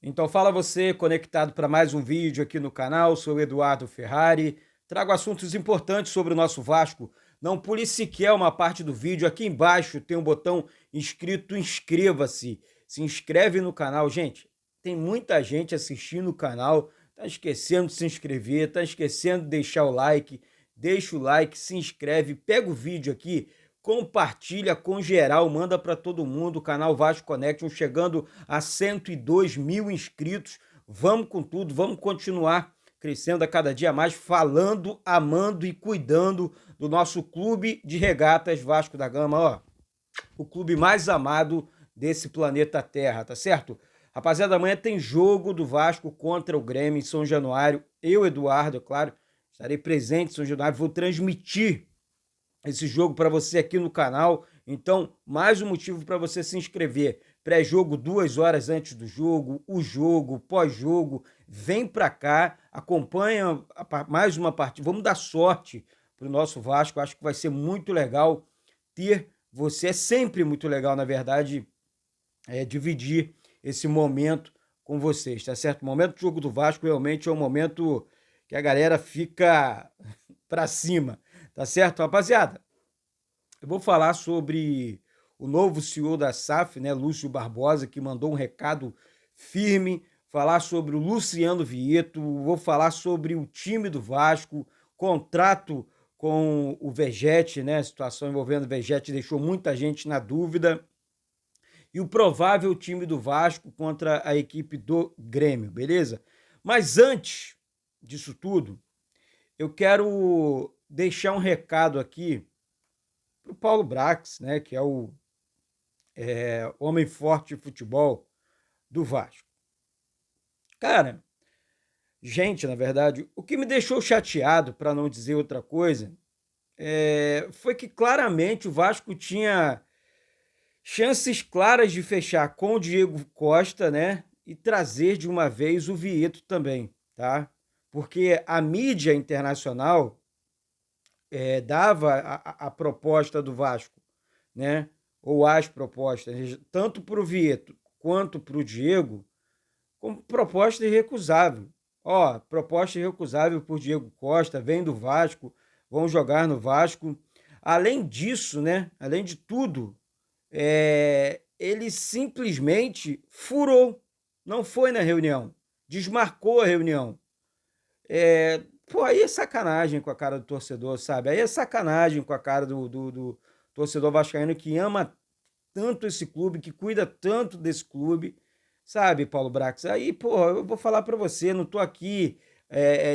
Então fala você, conectado para mais um vídeo aqui no canal, sou o Eduardo Ferrari, trago assuntos importantes sobre o nosso Vasco. Não pule sequer uma parte do vídeo, aqui embaixo tem um botão inscrito, inscreva-se, se inscreve no canal. Gente, tem muita gente assistindo o canal, tá esquecendo de se inscrever, tá esquecendo de deixar o like, deixa o like, se inscreve, pega o vídeo aqui, compartilha com geral, manda para todo mundo, o canal Vasco Connection chegando a 102 mil inscritos. Vamos com tudo, vamos continuar crescendo a cada dia mais, falando, amando e cuidando do nosso clube de regatas Vasco da Gama, ó, o clube mais amado desse planeta Terra, tá certo? Rapaziada, amanhã tem jogo do Vasco contra o Grêmio em São Januário. Eu, Eduardo, é claro, estarei presente em São Januário, vou transmitir esse jogo para você aqui no canal. Então, mais um motivo para você se inscrever. Pré-jogo 2 horas antes do jogo, o jogo, pós-jogo. Vem para cá, acompanha mais uma partida. Vamos dar sorte para o nosso Vasco. Acho que vai ser muito legal ter você. É sempre muito legal, na verdade, dividir esse momento com vocês, tá certo? O momento do jogo do Vasco realmente é um momento que a galera fica para cima, tá certo, rapaziada? Eu vou falar sobre o novo CEO da SAF, né, Lúcio Barbosa, que mandou um recado firme, falar sobre o Luciano Vieto, vou falar sobre o time do Vasco, contrato com o Vegete, né, a situação envolvendo o Vegete deixou muita gente na dúvida, e o provável time do Vasco contra a equipe do Grêmio, beleza? Mas antes disso tudo, eu quero deixar um recado aqui para o Paulo Brax, né, que é o homem forte de futebol do Vasco. Cara, gente, na verdade, o que me deixou chateado, para não dizer outra coisa, foi que claramente o Vasco tinha chances claras de fechar com o Diego Costa, né, e trazer de uma vez o Vieto também, tá? Porque a mídia internacional dava a proposta do Vasco, né? Ou as propostas, tanto para o Vieto quanto para o Diego, como proposta irrecusável. Ó, proposta irrecusável por Diego Costa, vem do Vasco, vão jogar no Vasco. Além disso, né? Além de tudo, ele simplesmente furou, não foi na reunião, desmarcou a reunião. Pô, aí é sacanagem com a cara do torcedor, sabe? Aí é sacanagem com a cara do torcedor vascaíno que ama tanto esse clube, que cuida tanto desse clube, sabe, Paulo Brax? Aí, pô, eu vou falar pra você, não tô aqui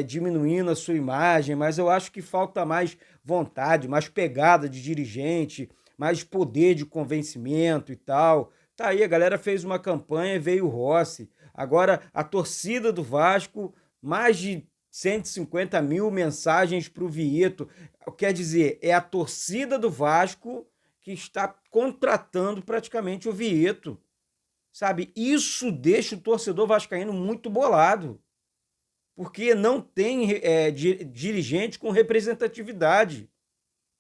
diminuindo a sua imagem, mas eu acho que falta mais vontade, mais pegada de dirigente, mais poder de convencimento e tal. Tá aí, a galera fez uma campanha e veio o Rossi. Agora, a torcida do Vasco, mais de 150 mil mensagens para o Vieto. Quer dizer, é a torcida do Vasco que está contratando praticamente o Vieto, sabe? Isso deixa o torcedor vascaíno muito bolado, porque não tem dirigente com representatividade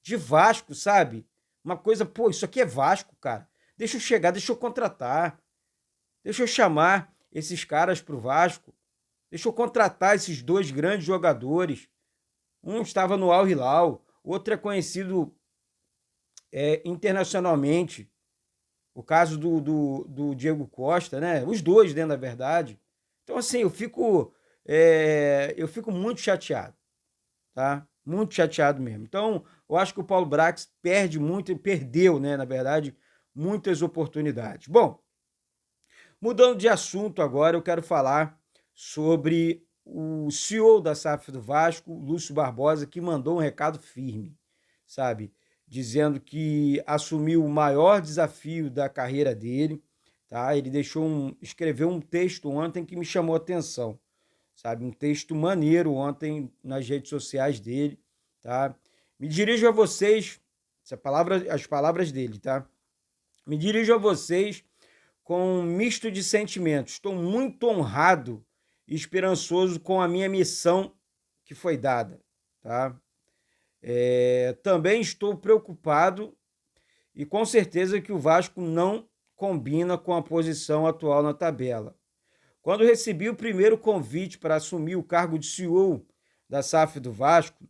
de Vasco, sabe? Uma coisa, pô, isso aqui é Vasco, cara. Deixa eu chegar, deixa eu contratar, deixa eu chamar esses caras pro Vasco, deixa eu contratar esses dois grandes jogadores. Um estava no Al Hilal, outro é conhecido internacionalmente. O caso do Diego Costa, né? Os dois, né, na verdade. Então, assim, eu fico muito chateado, tá? Muito chateado mesmo. Então, eu acho que o Paulo Brax perde muito, perdeu, né, na verdade, muitas oportunidades. Bom, mudando de assunto agora, eu quero falar sobre o CEO da SAF do Vasco, Lúcio Barbosa, que mandou um recado firme, sabe? Dizendo que assumiu o maior desafio da carreira dele, tá? Ele escreveu um texto ontem que me chamou a atenção, sabe? Um texto maneiro ontem nas redes sociais dele, tá? Me dirijo a vocês, as palavras dele, tá? Me dirijo a vocês com um misto de sentimentos. Estou muito honrado e esperançoso com a minha missão que foi dada, tá? Também estou preocupado e com certeza que o Vasco não combina com a posição atual na tabela. Quando recebi o primeiro convite para assumir o cargo de CEO da SAF do Vasco,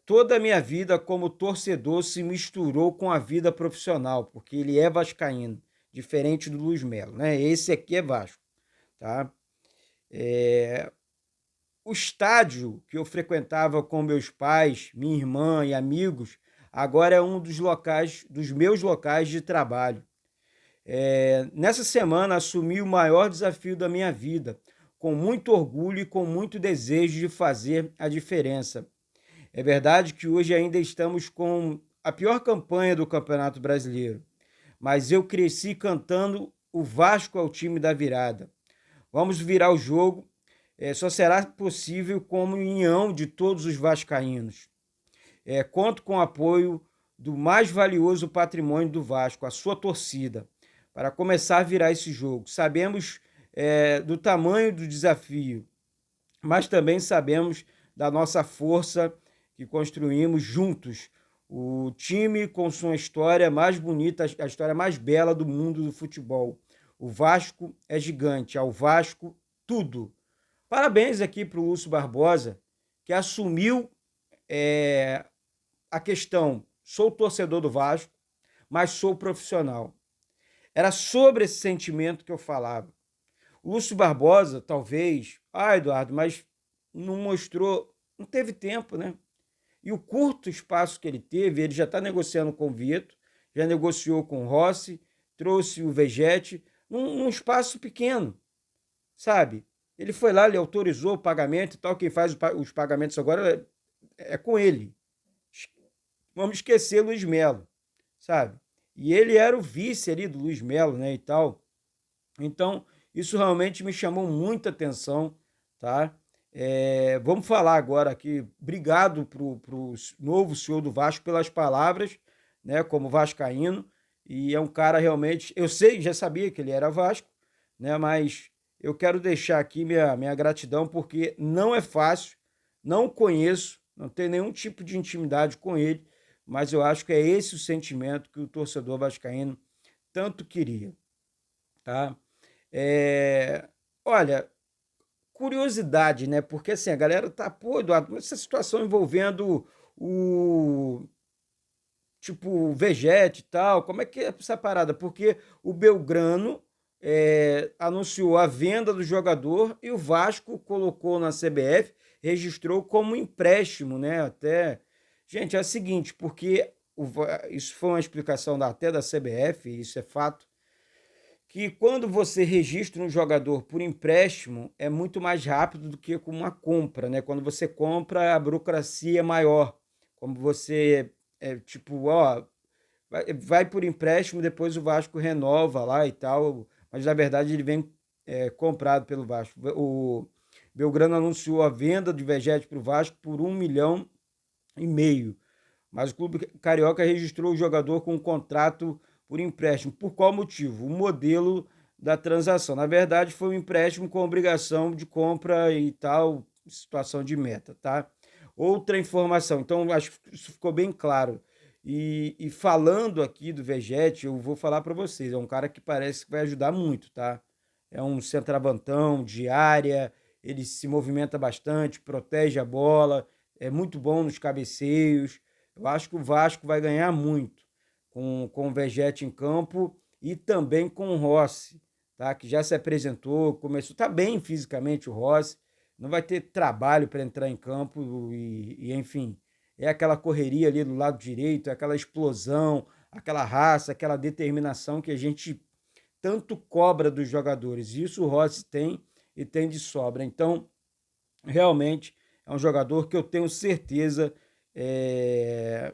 toda a minha vida como torcedor se misturou com a vida profissional, porque ele é vascaíno, diferente do Luiz Melo, né? Esse aqui é Vasco, tá? O estádio que eu frequentava com meus pais, minha irmã e amigos, agora é um dos locais, dos meus locais de trabalho. Nessa semana assumi o maior desafio da minha vida, com muito orgulho e com muito desejo de fazer a diferença. É verdade que hoje ainda estamos com a pior campanha do Campeonato Brasileiro, mas eu cresci cantando o Vasco é o time da virada. Vamos virar o jogo, só será possível com a união de todos os vascaínos. Conto com o apoio do mais valioso patrimônio do Vasco, a sua torcida, para começar a virar esse jogo. Sabemos do tamanho do desafio, mas também sabemos da nossa força que construímos juntos. O time com sua história mais bonita, a história mais bela do mundo do futebol. O Vasco é gigante, ao Vasco tudo. Parabéns aqui para o Lúcio Barbosa, que assumiu a questão, sou torcedor do Vasco, mas sou profissional. Era sobre esse sentimento que eu falava. O Lúcio Barbosa, talvez, Eduardo, mas não mostrou, não teve tempo, né? E o curto espaço que ele teve, ele já está negociando com o Vitor, já negociou com o Rossi, trouxe o Vegete, num espaço pequeno, sabe? Ele foi lá, ele autorizou o pagamento e tal, quem faz os pagamentos agora é com ele. Vamos esquecer Luiz Melo, sabe? E ele era o vice ali do Luiz Melo, né, e tal. Então, isso realmente me chamou muita atenção, tá? Vamos falar agora aqui, obrigado pro novo senhor do Vasco pelas palavras, né, como vascaíno, e é um cara realmente, eu sei, já sabia que ele era Vasco, né, mas eu quero deixar aqui minha gratidão, porque não é fácil, não conheço, não tenho nenhum tipo de intimidade com ele, mas eu acho que é esse o sentimento que o torcedor vascaíno tanto queria, tá? É, olha, curiosidade, né? Porque assim, a galera tá, pô, Eduardo, essa situação envolvendo o tipo o Vegete e tal, como é que é essa parada? Porque o Belgrano anunciou a venda do jogador e o Vasco colocou na CBF, registrou como empréstimo, né? Até. Gente, é o seguinte, porque isso foi uma explicação até da CBF, isso é fato que quando você registra um jogador por empréstimo é muito mais rápido do que com uma compra, né? Quando você compra, a burocracia é maior. Como você, tipo, ó, vai por empréstimo, depois o Vasco renova lá e tal, mas na verdade ele vem comprado pelo Vasco. O Belgrano anunciou a venda de Vegete para o Vasco por 1,5 milhão, mas o clube carioca registrou o jogador com um contrato por empréstimo. Por qual motivo? O modelo da transação. Na verdade, foi um empréstimo com obrigação de compra e tal, situação de meta, tá? Outra informação, então acho que isso ficou bem claro. E falando aqui do Vegete, eu vou falar para vocês, é um cara que parece que vai ajudar muito, tá? É um centroavantão de área, ele se movimenta bastante, protege a bola, é muito bom nos cabeceios. Eu acho que o Vasco vai ganhar muito com o Vegete em campo e também com o Rossi, tá? Que já se apresentou, começou, tá bem fisicamente o Rossi, não vai ter trabalho para entrar em campo enfim, é aquela correria ali do lado direito, é aquela explosão, aquela raça, aquela determinação que a gente tanto cobra dos jogadores. Isso o Rossi tem e tem de sobra. Então, realmente é um jogador que eu tenho certeza, é,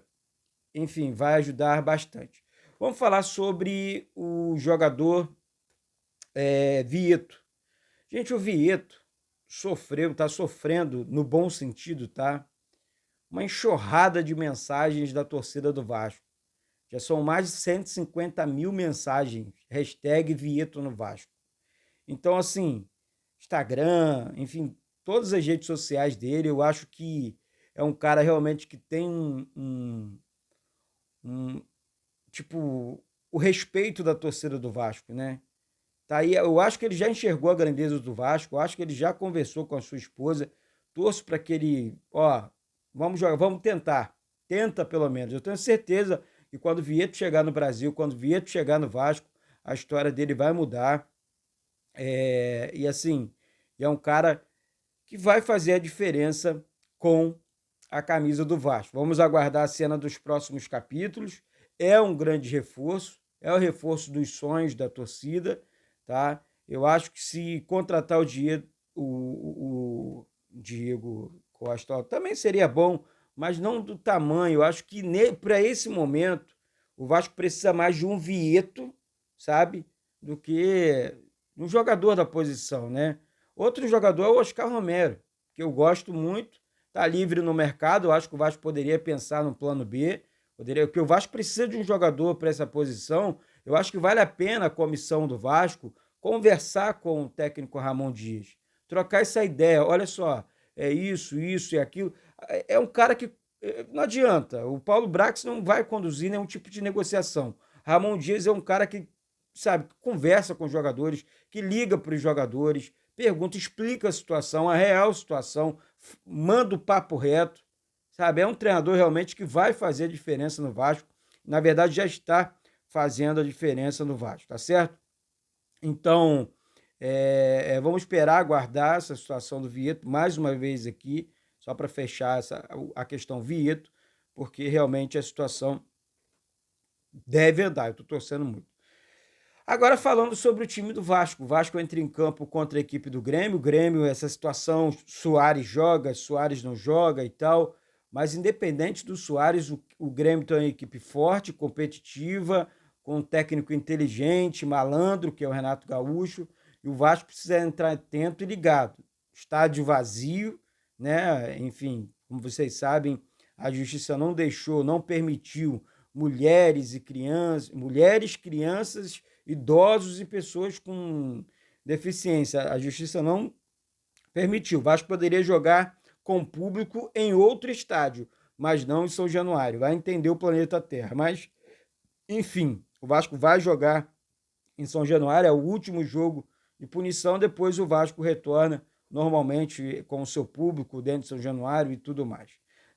enfim, vai ajudar bastante. Vamos falar sobre o jogador Vieto. Gente, o Vieto sofreu, tá sofrendo no bom sentido, tá? Uma enxurrada de mensagens da torcida do Vasco. Já são mais de 150 mil mensagens, hashtag Vieto no Vasco. Então, assim, Instagram, enfim, todas as redes sociais dele, eu acho que é um cara realmente que tem um tipo, o respeito da torcida do Vasco, né? Tá aí, eu acho que ele já enxergou a grandeza do Vasco, eu acho que ele já conversou com a sua esposa. Torço para que ele, ó, vamos jogar, vamos tentar. Tenta pelo menos. Eu tenho certeza que quando o Vieto chegar no Brasil, quando o Vieto chegar no Vasco, a história dele vai mudar. E assim, é um cara que vai fazer a diferença com a camisa do Vasco. Vamos aguardar a cena dos próximos capítulos. É um grande reforço, é o reforço dos sonhos da torcida, tá? Eu acho que se contratar o Diego Costa também seria bom, mas não do tamanho. Eu acho que para esse momento o Vasco precisa mais de um Vieto, sabe? Do que um jogador da posição, né? Outro jogador é o Oscar Romero, que eu gosto muito, tá livre no mercado. Eu acho que o Vasco poderia pensar no plano B, porque o Vasco precisa de um jogador para essa posição. Eu acho que vale a pena a comissão do Vasco conversar com o técnico Ramon Dias, trocar essa ideia. Olha só, é isso e aquilo. É um cara que não adianta. O Paulo Brax não vai conduzir nenhum tipo de negociação. Ramon Dias é um cara que, sabe, que conversa com os jogadores, que liga para os jogadores, pergunta, explica a situação, a real situação, manda o papo reto, sabe? É um treinador realmente que vai fazer a diferença no Vasco. Na verdade, já está fazendo a diferença no Vasco, tá certo? Então, vamos esperar, aguardar essa situação do Vieto, mais uma vez aqui, só para fechar a questão Vieto, porque realmente a situação deve andar. Eu estou torcendo muito. Agora falando sobre o time do Vasco. O Vasco entra em campo contra a equipe do Grêmio. O Grêmio, essa situação, Soares joga, Soares não joga e tal. Mas independente do Soares, o Grêmio tem uma equipe forte, competitiva, com um técnico inteligente, malandro, que é o Renato Gaúcho. E o Vasco precisa entrar atento e ligado. Estádio vazio, né? Enfim, como vocês sabem, a justiça não deixou, não permitiu mulheres, crianças, idosos e pessoas com deficiência. A justiça não permitiu. O Vasco poderia jogar com público em outro estádio, mas não em São Januário. Vai entender o planeta Terra. Mas, enfim, o Vasco vai jogar em São Januário, é o último jogo de punição. Depois o Vasco retorna normalmente com o seu público dentro de São Januário e tudo mais.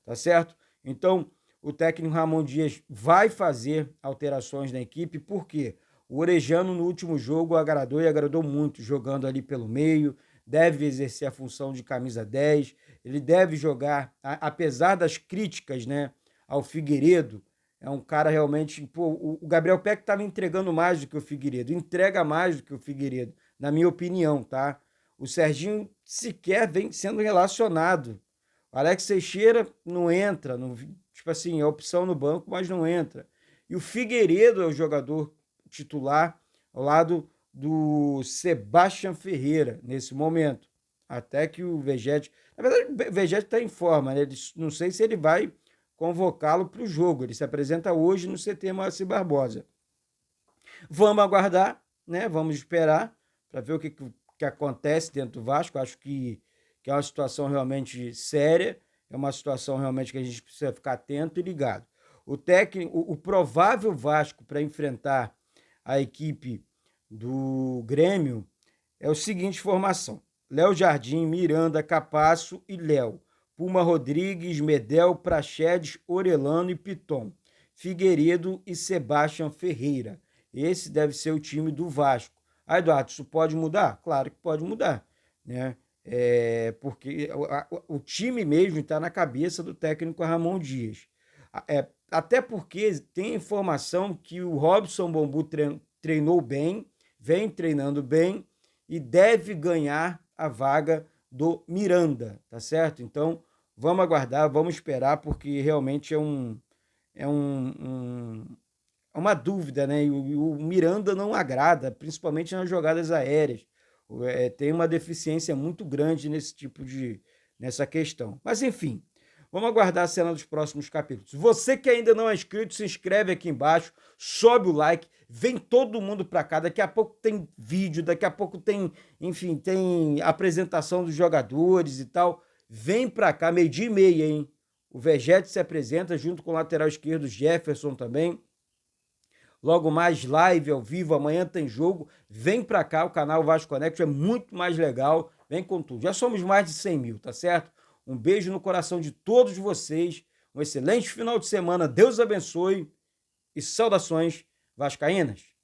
Tá certo? Então, o técnico Ramon Dias vai fazer alterações na equipe, porque o Orejano no último jogo agradou e agradou muito, jogando ali pelo meio, deve exercer a função de camisa 10, ele deve jogar, apesar das críticas, né, ao Figueiredo. É um cara realmente, pô, o Gabriel Peck estava entregando mais do que o Figueiredo, entrega mais do que o Figueiredo, na minha opinião, tá? O Serginho sequer vem sendo relacionado. O Alex Teixeira não entra, não, tipo assim, é opção no banco, mas não entra. E o Figueiredo é o jogador titular ao lado do Sebastião Ferreira nesse momento. Até que o Vegete. Na verdade, o Vegete está em forma, né? Não sei se ele vai convocá-lo para o jogo. Ele se apresenta hoje no CT Moacir Barbosa. Vamos aguardar, né? Vamos esperar para ver o que acontece dentro do Vasco. Acho que é uma situação realmente séria, é uma situação realmente que a gente precisa ficar atento e ligado. O provável Vasco para enfrentar a equipe do Grêmio é o seguinte formação: Léo Jardim, Miranda, Capasso e Léo. Puma Rodrigues, Medel, Praxedes, Orelano e Piton. Figueiredo e Sebastião Ferreira. Esse deve ser o time do Vasco. Ah, Eduardo, isso pode mudar? Claro que pode mudar, né? Porque o time mesmo está na cabeça do técnico Ramon Dias. Até porque tem informação que o Robson Bambu treinou bem, vem treinando bem e deve ganhar a vaga do Miranda, tá certo? Então, vamos aguardar, vamos esperar, porque realmente é uma dúvida, né? E o Miranda não agrada, principalmente nas jogadas aéreas. Tem uma deficiência muito grande nessa questão. Mas, enfim, vamos aguardar a cena dos próximos capítulos. Você que ainda não é inscrito, se inscreve aqui embaixo, sobe o like, vem todo mundo para cá. Daqui a pouco tem vídeo, daqui a pouco tem, enfim, tem apresentação dos jogadores e tal. Vem para cá, 12h30, hein? O Vegete se apresenta junto com o lateral esquerdo Jefferson também. logo mais live ao vivo, amanhã tem jogo. Vem pra cá, o canal Vasco Connection é muito mais legal, vem com tudo. Já somos mais de 100 mil, tá certo? Um beijo no coração de todos vocês, um excelente final de semana, Deus abençoe e saudações vascaínas.